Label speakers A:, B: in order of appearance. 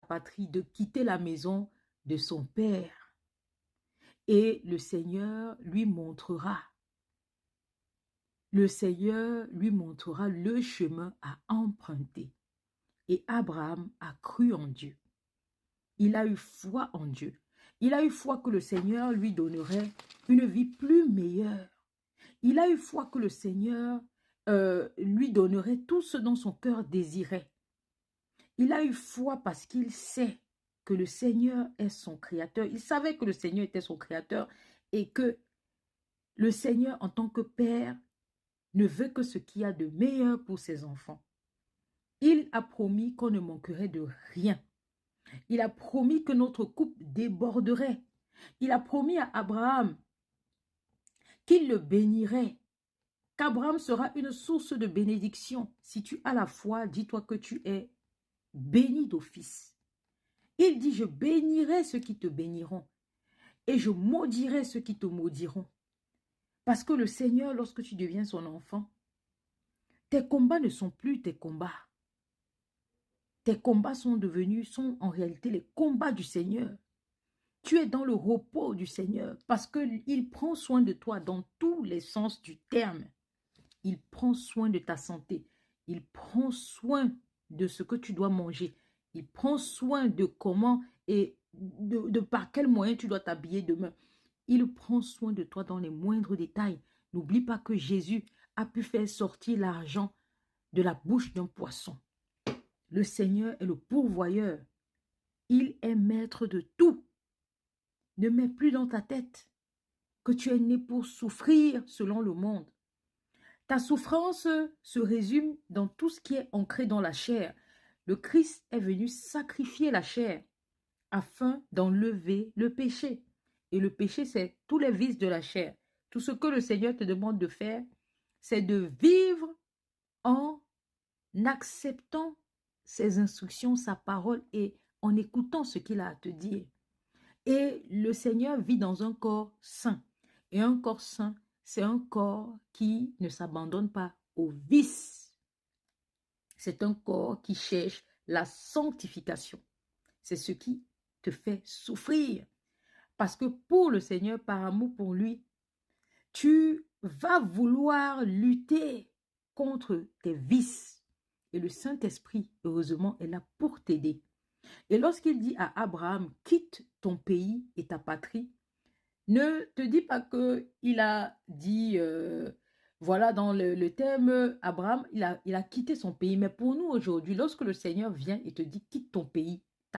A: patrie, de quitter la maison de son père. Et le Seigneur lui montrera. Le Seigneur lui montrera le chemin à emprunter. Et Abraham a cru en Dieu. Il a eu foi en Dieu. Il a eu foi que le Seigneur lui donnerait une vie plus meilleure. Il a eu foi que le Seigneur lui donnerait tout ce dont son cœur désirait. Il a eu foi parce qu'il sait que le Seigneur est son créateur. Il savait que le Seigneur était son créateur et que le Seigneur, en tant que père, ne veut que ce qu'il y a de meilleur pour ses enfants. Il a promis qu'on ne manquerait de rien. Il a promis que notre couple déborderait. Il a promis à Abraham qu'il le bénirait, qu'Abraham sera une source de bénédiction. Si tu as la foi, dis-toi que tu es béni d'office. Il dit, je bénirai ceux qui te béniront et je maudirai ceux qui te maudiront. Parce que le Seigneur, lorsque tu deviens son enfant, tes combats ne sont plus tes combats. Tes combats sont en réalité les combats du Seigneur. Tu es dans le repos du Seigneur parce qu'il prend soin de toi dans tous les sens du terme. Il prend soin de ta santé. Il prend soin de ce que tu dois manger. Il prend soin de comment et de par quel moyen tu dois t'habiller demain. Il prend soin de toi dans les moindres détails. N'oublie pas que Jésus a pu faire sortir l'argent de la bouche d'un poisson. Le Seigneur est le pourvoyeur. Il est maître de tout. Ne mets plus dans ta tête que tu es né pour souffrir selon le monde. Ta souffrance se résume dans tout ce qui est ancré dans la chair. Le Christ est venu sacrifier la chair afin d'enlever le péché. Et le péché, c'est tous les vices de la chair. Tout ce que le Seigneur te demande de faire, c'est de vivre en acceptant ses instructions, sa parole et en écoutant ce qu'il a à te dire. Et le Seigneur vit dans un corps saint. Et un corps saint, c'est un corps qui ne s'abandonne pas au vice. C'est un corps qui cherche la sanctification. C'est ce qui te fait souffrir. Parce que pour le Seigneur, par amour pour lui, tu vas vouloir lutter contre tes vices. Et le Saint-Esprit, heureusement, est là pour t'aider. Et lorsqu'il dit à Abraham, quitte ton pays et ta patrie, ne te dis pas qu'il a dit, voilà, dans le thème, Abraham, il a quitté son pays. Mais pour nous aujourd'hui, lorsque le Seigneur vient et te dit, quitte ton pays,